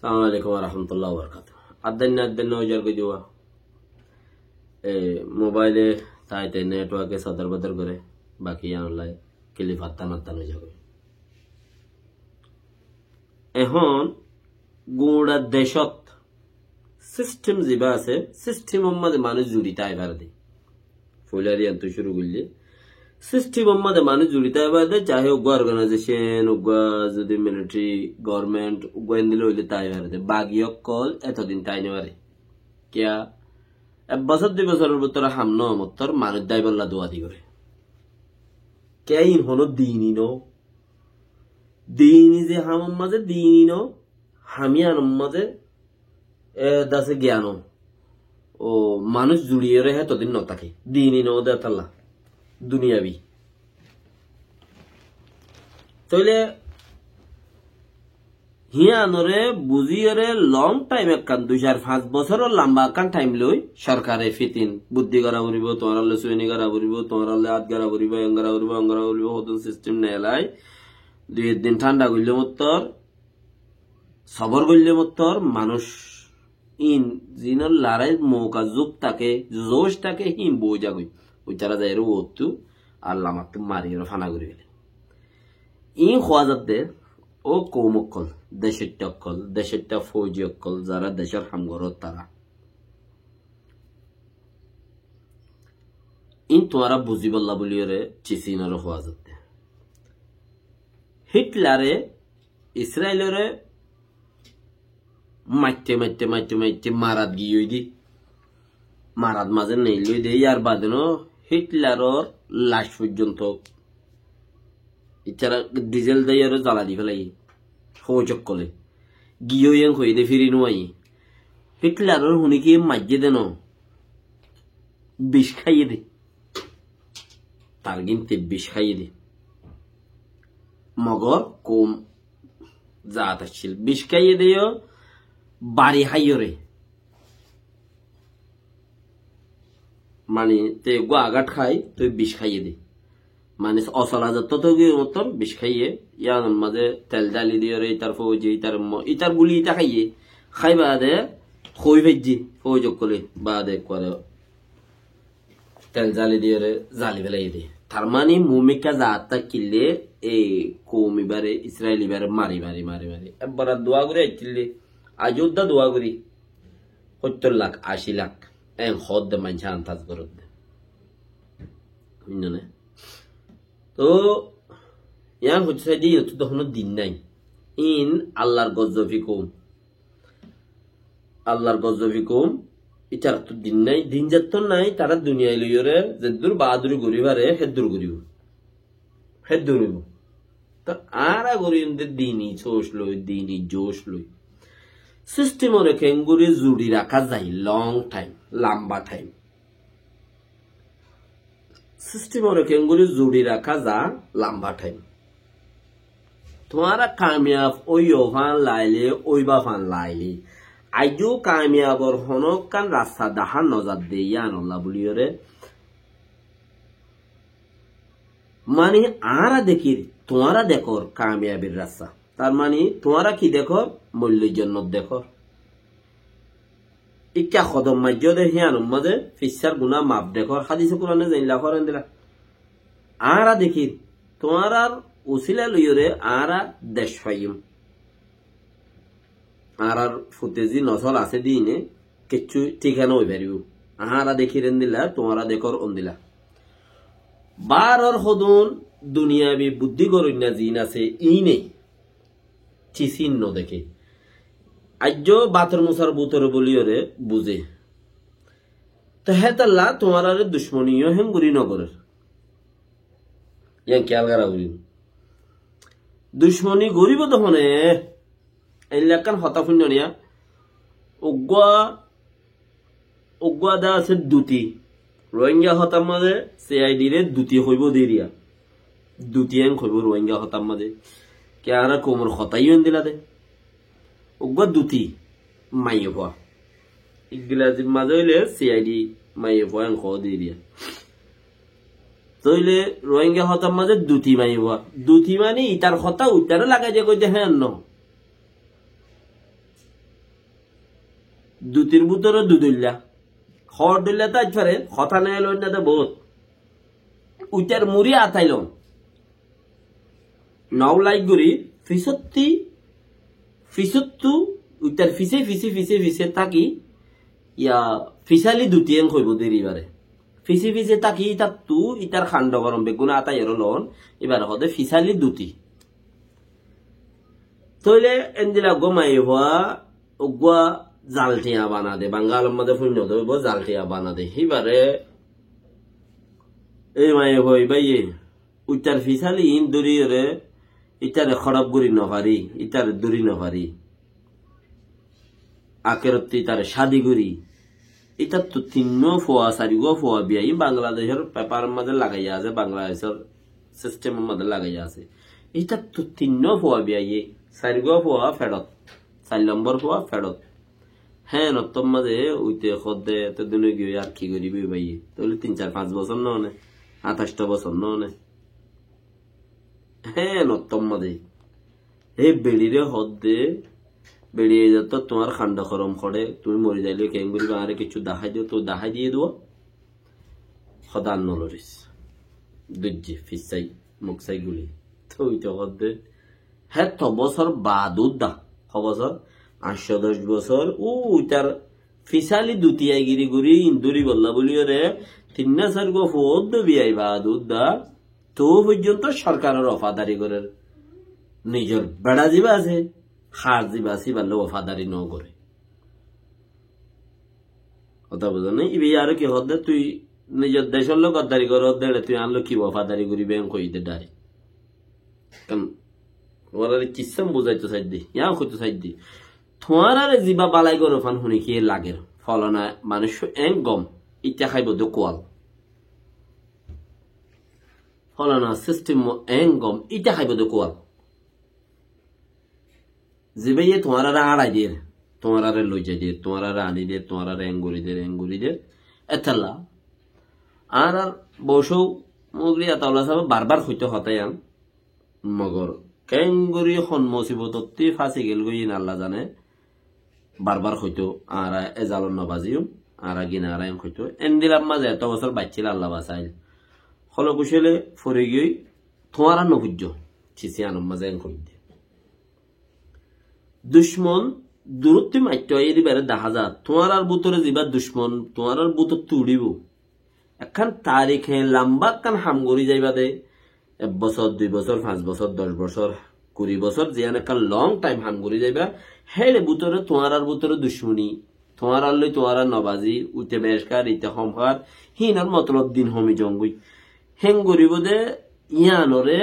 Assalamu alaikum warahmatullahi wabarakatuh. Addan ojar ko diwa. Mobile taite network sadar badar করে বাকি online clip আত্তান যাবে। এখন গুড়া দেশত সিস্টেম জিবা আছে সিস্টেম মধ্যে মানুষ জড়িত আইবার দে ফুলারি আন্ত শুরু করলে সিস্টেম মধ্যে মানুষ জড়িত আইবার দে চাহে উগা অর্গানাইজেশন উগা যদি মিলিটারি গভর্নমেন্ট উগা দিলে হইলে তাই আইবার দে বাগিয়ক কল এতদিন তাই নেবারে কিয়া এক বছর 2 বছরের ভিতরে হামনো মত্তর মানুষ দাই বল্লা দোয়া দি করে কে ইন হনো দিনই নো দিনই যে হামম মাঝে দিনই নো হামিয়ান মাঝে দাসে জ্ঞান ও মানুষ জুড়িয়ে রেহে ততদিন নতাকে দিনই নো দেতাল্লা দুনিয়াবি তইলে হিয়ানরে বুঝিয়রে লং টাইম একখান 2-5 বছর লম্বা একখান টাইম লই সরকারে ফিতিন বুদ্ধি করা করিব তোমার সুইনি করা করিব তোমার হাত করা করিব এঙ্গরা করিব অঙ্গরা করিব হতন সিস্টেম নেলাই 2 দিন ঠান্ডা করলে মত্তর সবর করলে মত্তর মানুষ ইন জিনর লড়াই মৌকা যুগ তাকে জোশ তাকে হিম বোঝা গই ওইটারা যাই রো ওতু আল্লাহ মাত্র মারিয়ে ফানা করি ফেলে ইন খোয়া যাতে ও কৌমকল দেশেরটা ফৌজি অকল যারা দেশের হামগরত তারা ইন তোমরা বুঝি বললা বলিওরে চিসিনর হওয়া যাতে হিটলারে ইসরায়েলরে মাইতে মারাত গিয়ে দি মারাত মাঝে নেইলই দে ইয়ার বাদেনো হিটলারর লাশ পর্যন্ত ইচ্ছারা ডিজেল দিয়ে জ্বালা দি ফেলাই ফৌজক কলে গিয়ে ইয়াং হয়ে দে ফিরি নোয়াই হিটলারর হুনিকে মাজ্জে দেন বিষ খাইয়ে দে তার গিনতে বিষ খাইয়ে দে মগর কম জাত আসছিল বিষ খাইয়ে দেয় বাড়ি হাইয়রে মানে তে গো আঘাত খাই তুই বিষ খাইয়ে দে মানে অসলা যত তো মতন বিষ খাইয়ে ইয়ার মাঝে তেল ডালি দিয়ে ইতার ফৌজি ইতার গুলি ইটা খাইয়ে খাই বাদে খই ভেজি ফৌজক করে বাদে করে তেল জালি দিয়ে জালি ফেলাই দে তার মানে মুমিকা জাতটা কিনলে এই কৌমিবারে ইসরায়েলি বারে মারি একবার দোয়া করে আইছিলে আযোধ্যা দোয়া করি 70 lakh 80 lakh en hod man chantas করত বুঝনে তো ইয়ান হচ্ছে যে তো কোনো দিন নাই ইন আল্লাহর গজবিকুম ইতার তো দিন নাই দিন যত নাই তারা দুনিয়ায় লইরে যে দূর বাহাদুরি গরিবারে হেদুর গরিব তো আরা গরিবদের দিনই জোশ লই সিস্টেম রেখে এঙ্গুরি জুড়ি রাখা যায় লং টাইম লম্বা টাইম সিস্টেম রেখে এঙ্গুরি জুড়ি রাখা যা লম্বা টাইম তোমারা কামিয়াব ওই ফান লাইলে ওই বা ফান লাইলে আইজো কামিয়াবর হনক কান রাস্তা দাহার নজর দিয়ে আনল্লা বলিওরে মানে আরা দেখি তোমারা দেখো কামিয়াবির রাস্তা তার মানে তোমারা কি দেখো মূল্যের জন্য দেখো ইকা কদম মাজ্য দেখিয়ান মাঝে ফিসার গুনা মাপ দেখো হাদিসে কোরআনে জানলা করেন দিলা আরা দেখি তোমার উসিলা লইরে আরা দেশ পাইম আরার ফুটেজি নসল আছে দিনে কিছু ঠিকানা হই পারিব আরা দেখি রেন দিলা তোমারা দেখর অন দিলা বারর হদুন দুনিয়াবি বুদ্ধি গরইনা জিন আছে ইনে চিহ্ন দেখে আজ বাতর মুসার বুতর বলিওরে বুঝে তো হেতাল্লা তোমার আরে দুশ্মনীয় হেমগুরি নগরের ইয়ান খেয়াল করা বলি দুশ্মনী গরিব তখন এলাকান হতাফুন্য নিয়া উগ্গা দা আছে দুটি রোহিঙ্গা হতার মাঝে সিআইডি রে দুটি হইব দেরিয়া দুটি এং হইব রোহিঙ্গা হতার মাঝে কে আর কোমর হতাইও দিলা দে উগ্গা দুটি মাইয়ে ভা ইগলা মাঝে হইলে সিআইডি মাইয়ে ভা এং দেরিয়া তইলে রোহিঙ্গা হতার মাঝে দুটি মাইয়ে ভা দুটি মানে ইটার হতা উইটারে লাগাই যে কই যে হ্যাঁ ন দুতির ভিতরে দুদুল্লা হর দিল্লা তাই পারে কথা নেই লইনাতে বহুত উইটার মুড়ি আতাইল নাও লাইক গুড়ি ফিসত্তু উইটার ফিসে থাকি ইয়া ফিসালি দুটিয়েন কইব দেরিবারে ফিসে থাকি ইতার তু ইতার খান্ড গরম বেগুনা আতাই এর লন এবার হদে ফিসালি দুটি তইলে এন্দিলা গমাই হওয়া ওগুয়া জালটিয়া বানা দে বাঙ্গাল মধ্যে শূন্য দইব জালটিয়া বানা দে এবারে এই মায়ে হই বাইয়ে উইটার ফিসালি ইন দড়ি রে ইটারে খরব গুড়ি নভারি ইটারে দড়ি নভারি আকেরত্তি তারে শাদি গুড়ি ইটার তো তিন্ন ফোয়া চারিগো ফোয়া বিয়া ই বাংলাদেশের পেপার মধ্যে লাগাইয়া আছে বাংলাদেশের সিস্টেমের মধ্যে লাগাইয়া আছে ইটার তো তিন্ন ফোয়া বিয়া ই চারিগো ফোয়া ফেরত 4 নম্বর ফোয়া ফেরত হ্যাঁ নতম মাঝে উইতে খদে তো দিন গিয়ে আর কি করিবি ভাইয়ে তাহলে 3-4-5 বছর ননে 28 বছর ননে হ্যাঁ নতম মাঝে এই বেড়িরে হদে বেড়িয়ে যেত তোমার খান্ডা খরম করে তুমি মরে যাইলে কেঙ্গুরি বাঙারে কিছু দেখাই দিও তো দেখাই দিয়ে দেবো সদান নলরিস দুজ্জি ফিসাই মুখসাই গুলি তো ওইটা হদে হ্যাঁ তো বছর বাদুর দা বছর 810 বছর ওইটার ফিসালি দুটিয়াই গিরি গুড়ি ইন্দুরি বললা বলি রে 3-4 গো ফোদ বিয়াই বাদুর দা তো পর্যন্ত সরকারের অফাদারি করে নিজের বেড়া জিবা আছে হার জিবা আসি পারলে অফাদারি ন করে কথা বুঝো না ইবি আর কি হদে তুই নিজের দেশের লোক গদ্দারি কর দেড়ে তুই আনলো কি অফাদারি করি ব্যাংক কইতে ডারে কারণ ওরা কিসম বুঝাইতো সাইড দি ইয়া কইতো সাইড দি তোমার জিবা বালাই করো ফান শুনি কি লাগের ফলনা মানুষ এং গম ইটা খাইব দো কোয়াল ফলনা সিস্টেম এং গম ইটা খাইব দো কোয়াল জিবে ইয়ে তোমার আড়াই দিয়ে তোমার লই যাই দিয়ে তোমার আনি দিয়ে তোমার এঙ্গুরি দিয়ে এতাল্লা আর বসৌ মুগরি আতাওলা সাহেব বারবার হইতে হতাই আন মগর কেঙ্গুরি খন মুসিবতী ফাঁসি গেল গই আল্লাহ জানে বারবার হইতো আর এজালন নবাজিও আর গিনা আর হইতো এন্দিলাম মাঝে এত বছর বাচ্চিল আল্লাহ বাসাইল হলো কুশলে ফরে গিয়ে তোমার নভুজ্য চিসি আনম মাঝে কইতে দুশ্মন দূরত্ব মাইট এবারে দেখা যা তোমার আর বুতরে যাবার দুশ্মন তোমার আর বুতর তুড়িব এখন তারিখে লম্বা কান হামগরি যাইবা দে 1 বছর 2 বছর 5 বছর 10 বছর 20 বছর যেন একটা লং টাইম হামগরি যাইবা হেলে বুতরে তোমার আর বুতরে দুশ্মনী তোমার আর লই তোমার আর নবাজি উঠে বেশকার ইতে সম্ভার হিনার মতলব দিন হমি জঙ্গুই হেং গরিব দে ইয়ানরে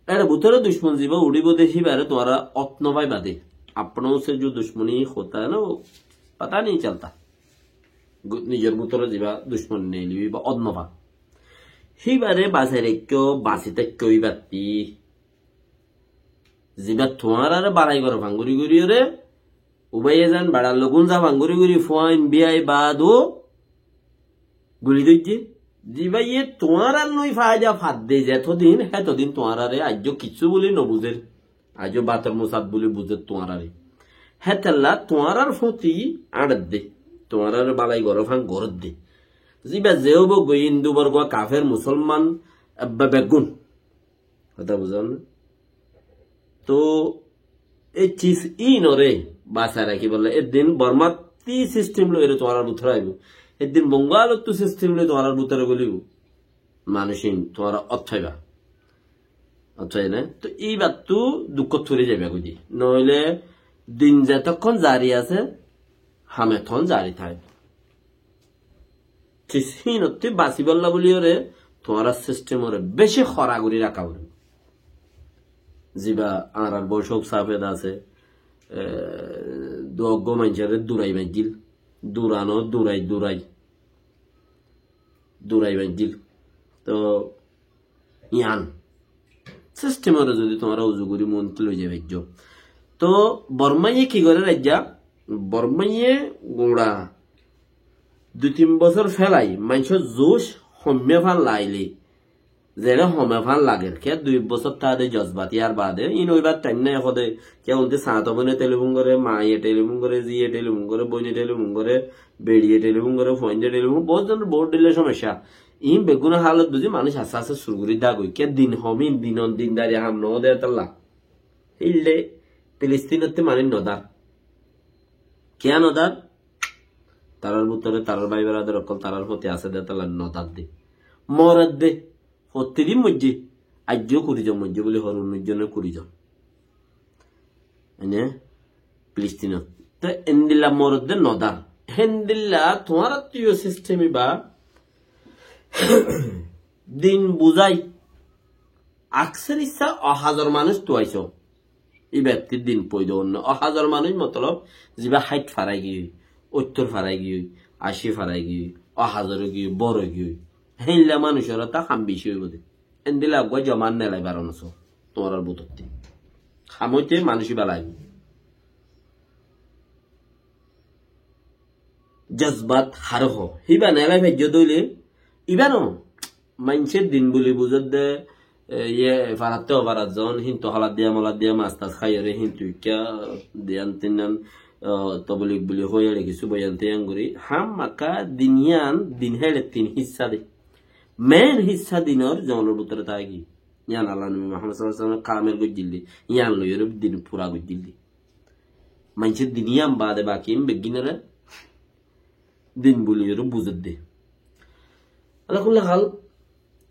এর বুতরে दुश्मन जीवा उड़ी बोदे ही बारे तुम्हारा अपनो भाई बादे अपनों से जो दुश्मनी होता है ना वो पता नहीं चलता निजर बुतरे जीवा दुश्मन नहीं ली बा अदनोभा ही बारे बासेरे क्यों बासिते क्यों बाती जीवा तुम्हारा रे बाराई करो भांगुरी गुरी रे उबाये जान बड़ा लोगों जा भांगुरी गुरी फोन बियाई बादो गुली दोइजे जीवा ये तुम्हारा नई फायदा फाद दे जाए तो दिन तुम्हारा रे आज जो किच्छु बोली न बुझे आज जो बातर मुसाद बोली बुझे तुम्हारा रे है तल्ला तुम्हारा फोती आड़त दे तुम्हारा रे बालाई गरफान गरत दे जीवा जेओ बो गई हिंदू वर्ग काफेर मुसलमान अब्बा बेगुन होता बुझो ना तो ए चीज ई नरे बासारा की बोले ए दिन बर्माती सिस्टम लो एरे तुम्हारा बुथराइबो একদিন বঙ্গাল তো সিস্টেম লে তোমার বুতরে গলিব মানুষিন তোমার অথয় না তো এই বাত তো দুঃখ থরে যাবে কইদি নইলে দিন যতক্ষণ জারি আছে হামেথন জারি থাকে চিসিনতে বাসি বল্লা বলিওরে তোমার সিস্টেমরে বেশি খরাগুরি রাখা হবে জিবা আর বৈশক সাফেদ আছে দগ্গ মানুষের দূরাই বাজিল দুরানো দুরাই বাজিল তো ইয়ান সিস্টেমরে যদি তোমরা উজুগুরি মন্ত্রী লই যাবে তো বর্মাইয়ে কি করে রাজ্যা বর্মাইয়ে গোড়া 2-3 বছর ফেলাই মানুষ জোশ সম্যে ফান লাইলে যেটা হমেফান লাগের কে 2 বছর তাদের জজবাতি আর বাদে ইন ওইবার টাইম নাই হদে কে বলতে সাত বনে টেলিফোন করে মাইয়ে টেলিফোন করে জিয়ে টেলিফোন করে বইনে টেলিফোন করে বেড়িয়ে টেলিফোন করে ফোনে টেলিফোন বহুত জন বহুত দিলে সমস্যা ইন বেগুন হালত বুঝি মানুষ আস্তে আস্তে শুরু করি দাগই কে দিন হমিন দিনন দিন দাঁড়িয়ে হাম নদে তাল্লা ইল্লে ফিলিস্তিনতে মানে নদার কে নদার তারার ভিতরে তারার ভাই বেড়াদের অকল তারার প্রতি আছে দে তাল্লা নদার দে মরদ দে প্রতিদিন মজ্জি আজ্যও করি যাও মজ্জি বলে হরুনের জন্য করি যাও এনে ফিলিস্তিনত তো এন্দিল্লা মরদ নদার হেন্দিল্লা তোমার আত্মীয় সিস্টেমই বা দিন বুঝাই আকসের ইচ্ছা 1000 মানুষ তো আইস এই ব্যক্তির দিন পয়দ অন্য 1000 মানুষ মতলব যা হাইট ফারাই গিয়ে 70 ফারাই গিয়ে 80 ফারাই গিয়ে 1000 গিয়ে বড় গিয়ে হেইলা মানুষের তা খাম বেশি হইব দে এন্দিলা গয় জমান নেলাই বারণস তোমার বুততে খামইতে মানুষই বেলাই জজবাত হারহ হিবা নেলাই ভেজ্য দইলে ইবানো মানুষের দিন বলি বুঝত দে ইয়ে ফারাতে অপারাত জন হিন্তু হলাদ দিয়া মাছ টাছ খাইরে হিন্তু ইকা দিয়ান তিনান তবলিক বলি হয়ে রেখেছু বয়ান তিয়ান করি হাম মাকা দিনিয়ান দিন হেলে 3 হিস্সা দে মেন হিস্সা দিনর জনের ভিতরে থাকি ইয়ান আল্লাহ নবী মুহাম্মদ সাল্লাল্লাহু আলাইহি ওয়াসাল্লাম কামেল গজ্জিলি ইয়ান লইরে দিন পুরা গজ্জিলি মানুষের দিনিয়াম বাদে বাকিম বেগিনরে দিন বলিরে বুঝত দে আলাকুল্লাহ হাল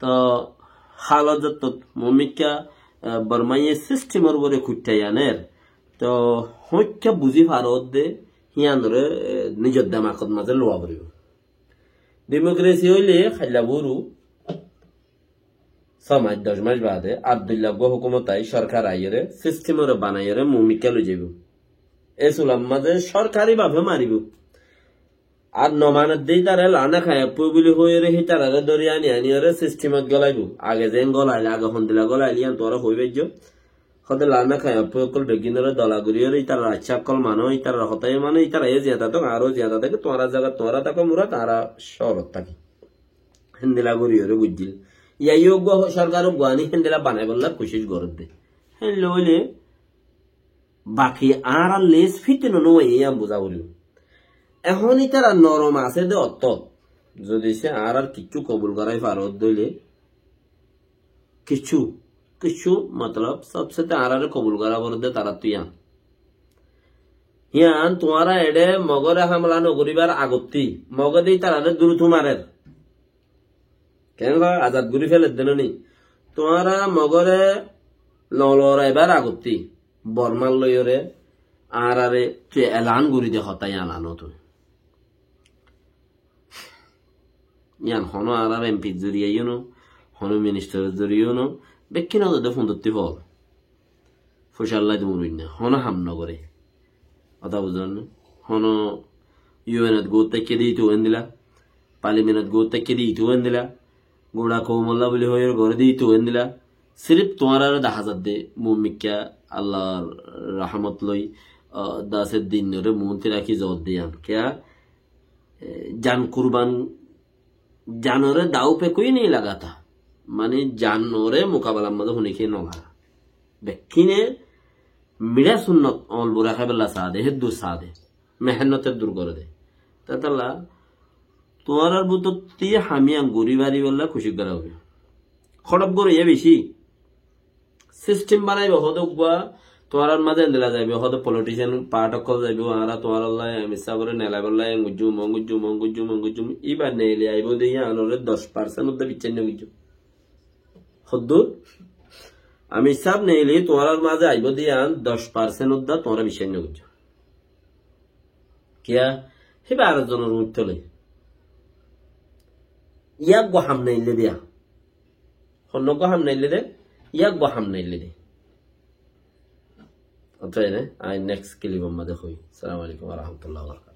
তো হালত যত মমিকা বর্মাইয়ে সিস্টেমের উপরে খুঁটাইয়ানের তো হইকা বুঝি ভারত দে হিয়ানরে নিজের দামাকত মাঝে লোয়া পড়িব ডেমোক্রেসি হইলে খাইলা বরু 6 মাস 10 মাস বাদে আব্দুল্লাহ গো হুকুমতাই সরকার আইরে সিস্টেমের বানাইরে মমিকা লই যাইব এসুলাম মাঝে সরকারি ভাবে মারিব আর নমানত দেই তারা লানা খায় পুবলি হয়ে রে তারা দরিয়ানি আনিরে সিস্টেমত গলাইব আগে যেন গলাইলে আগে হন্দিলা গলাইলিয়ান তোরা হইবেজ হতে লানা খায় পুকল বেগিনরে দলাগুরিরে তারা আচ্ছা কল মানো তারা হতাই মানে তারা এ জিয়াদা তো আরো জিয়াদা থাকে তোরা জায়গা তোরা তাকে মুরা তারা শরত থাকে হন্দিলা গুরিরে বুঝিল ইয়াইও গো সরকার গানি হন্দিলা বানাই বললা কোশিশ করত দে হ্যাঁ লইলে বাকি আর লেস ফিতে নয় ইয়াম বুঝা বলিও এখনই তারা নরম আছে দে অত যদি সে আর কিছু কবুল করাই ফারত দইলে কিছু কিছু মতলব সবসাথে আর কবুল করা বলতে তারা তুই ইয়ান তোমারা এডে মগরে হামলা নগরিবার আগত্তি মগদেই তারা দ্রুত মারের কেন আজাদ গুরি ফেলে দেন নি তোমারা মগরে লড়াইবার আগত্তি বর্মাল লইরে আর তুই এলান গুরি দে হতাই আনানো তুই ইয়ান হনো আর এমপি জরিয়ে ইউনো হনো মিনিস্টার জরিয়ে ইউনো বেক্ষিনা তো ফোন ধরতে পার ফসল্লাই তো মরুই না হনো হামনগরে কথা বুঝলেন হনো ইউএনত গো থেকে দিই তো দিলা পার্লিমেন্টত গো থেকে দিই তো দিলা গোড়া কৌমল্লা বলে হয়ে ঘরে দিই তো দিলা সিরিফ তোমার আর 10,000 দে মুমিকা আল্লাহর রহমত লই দাসের দিন রে মন্ত্রী রাখি জবাব দিয়ান কেয়া জান কুরবান जानोरे दाव पे कोई नहीं लगा था माने जानोरे मुकाबला मद होने के न लगा बेकिने मिडा सुन्नत ऑल बुरा खबला सादे है दु सादे मेहनत दूर कर दे ततला তোমার বুততি হামিয়া গরিবারি বললা খুশি করা হবে খড়ব করে এ বেশি সিস্টেম বানাইবে হদকবা তোমার মাঝে নেলা যাইবে হদ পলিটিশিয়ান পার্ট অকল যাইবে আর তোমার আল্লাহ মিসা করে নেলা বললা মঙ্গুজু ইবা নেলে আইবো দেয়া আনরে 10% উদ্দা বিচ্ছিন্ন গিজু হদ্দুর আমি সব নেলে তোমার মাঝে আইবো দেয়া 10% উদ্দা তোমরা বিচ্ছিন্ন গিজু কিয়া হেবা আর জনের উঠলে ইয়াক গো হাম নাইলে দিয়া হন্ন গো হাম নাইলে দে ইয়াক গো হাম নাইলে দে অতএব আই নেক্সট ক্লিপ মধ্যে হই আসসালামু আলাইকুম ওয়া রাহমাতুল্লাহি ওয়া বারাকাতুহু